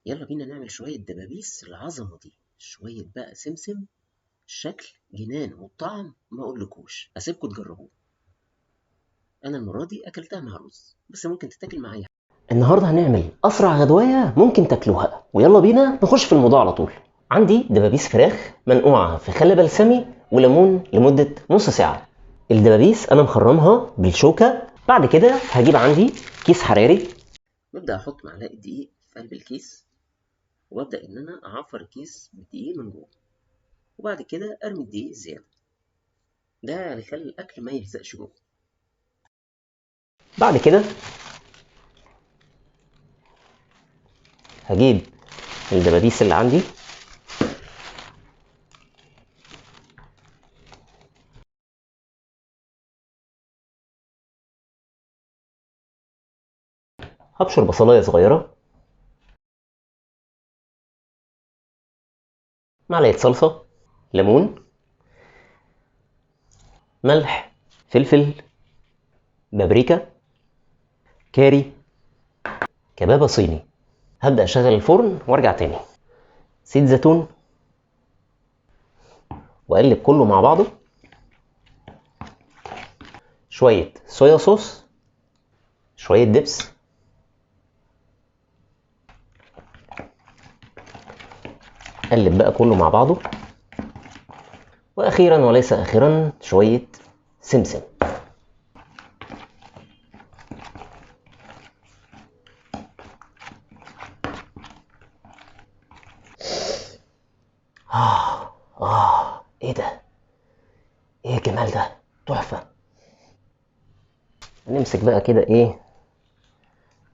يلا بينا نعمل شوية دبابيس العظمة دي، شوية بقى سمسم. الشكل جنان والطعم ما اقولكوش، هسيبكوا تجربوه. انا المرة دي اكلتها مع رز، بس ممكن تتاكل مع اي حاجة. النهارده هنعمل اسرع غدوايه ممكن تاكلوها، ويلا بينا نخش في الموضوع على طول. عندي دبابيس فراخ منقوعه في خل بلسمي وليمون لمده نص ساعه. الدبابيس انا مخرمها بالشوكه. بعد كده هجيب عندي كيس حراري. ببدأ احط معلقة دقيق في قلب الكيس، وابدأ ان انا اعفر الكيس بالدقيق من جوه، وبعد كده ارمي الدقيق الزيادة. ده هيخلي الاكل ما يلزقش جوه. بعد كده هجيب الدبابيس اللي عندي، هبشر بصلايه صغيره، معلقه صلصه، ليمون، ملح، فلفل، بابريكا، كاري، كبابه صيني. هبدا اشغل الفرن وارجع تاني. زيت زيتون، واقلب كله مع بعضه. شويه صويا صوص، شويه دبس، قلب بقى كله مع بعضه. واخيرا وليس اخيرا شويه سمسم. ايه ده؟ ايه الجمال ده؟ تحفه. نمسك بقى كده ايه،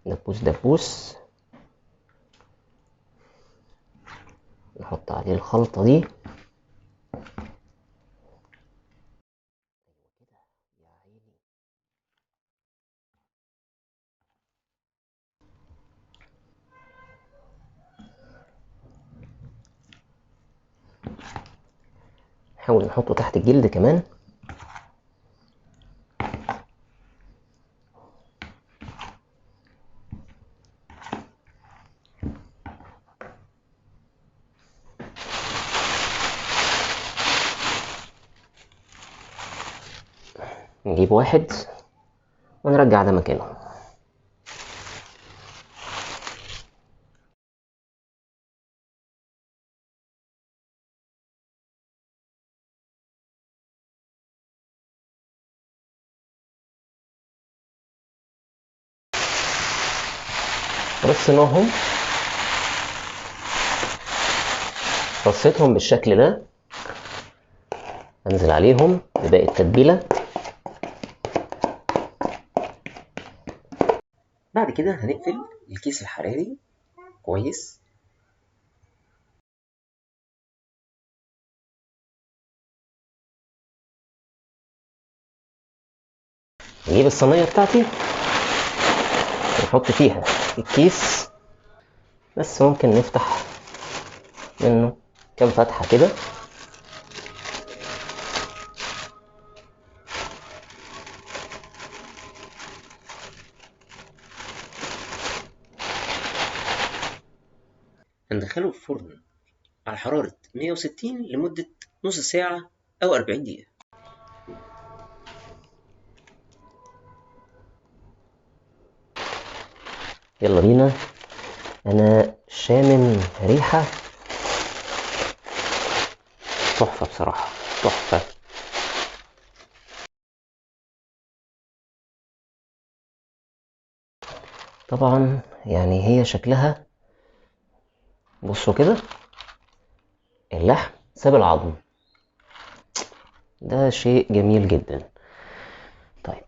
دبوس دبوس، نحط عليه الخلطه دي. نحاول نحطه تحت الجلد كمان. نجيب واحد ونرجع ده مكانه. رصيناهم، رصيتهم بالشكل ده. انزل عليهم بباقي التتبيله. بعد كده هنقفل الكيس الحراري كويس. نجيب الصينيه بتاعتي ونحط فيها الكيس، بس ممكن نفتح منه كام فتحه كده. هندخله في فرن على حرارة 160 لمدة نص ساعة أو 40 دقيقة. يلا بينا. انا شامم ريحه تحفه بصراحه، تحفه. طبعا يعني هي شكلها، بصوا كده، اللحم ساب العظم. ده شيء جميل جدا. طيب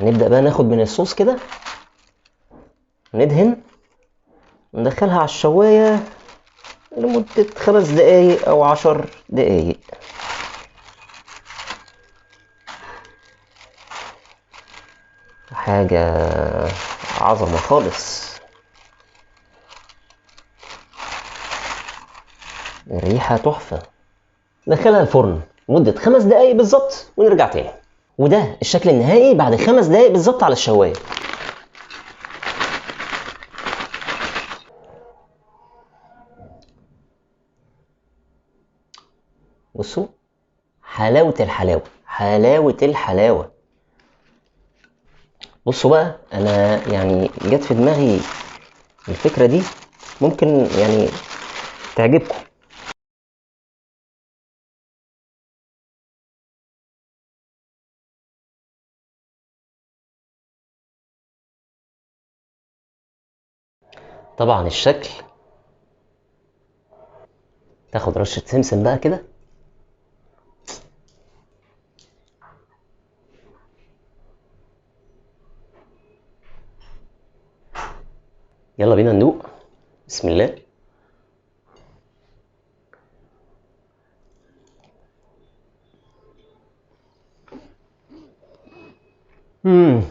هنبدأ بقى ناخد من الصوص كده، ندهن، ندخلها على الشواية لمدة 5 دقايق أو 10 دقايق. حاجة عظمة خالص. الريحة تحفة. ندخلها الفرن لمدة 5 دقايق بالظبط ونرجع تاني. وده الشكل النهائي بعد 5 دقايق بالظبط على الشوايه. بصوا حلاوه الحلاوه، حلاوه الحلاوه. بصوا بقى، انا يعني جت في دماغي الفكره دي، ممكن يعني تعجبكم. طبعا الشكل، تاخد رشه سمسم بقى كده. يلا بينا ندوق. بسم الله. مم.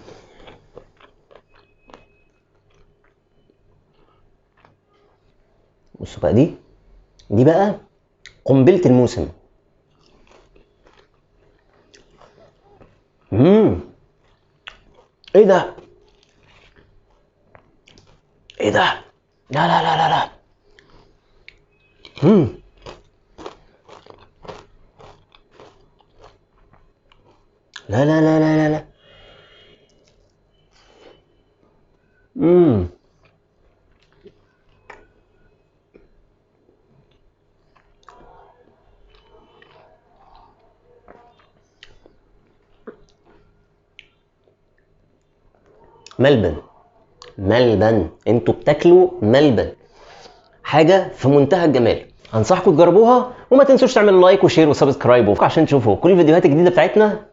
بصوا بقى، دي بقى قنبلة الموسم. ايه ده؟ ايه ده؟ لا لا لا لا لا. مم. لا لا لا لا لا لا. مم. ملبن، ملبن، انتوا بتاكلوا ملبن، حاجة في منتهى الجمال. انصحكم تجربوها، وما تنسوش تعملوا لايك وشير وسبسكرايب عشان تشوفوا كل الفيديوهات الجديدة بتاعتنا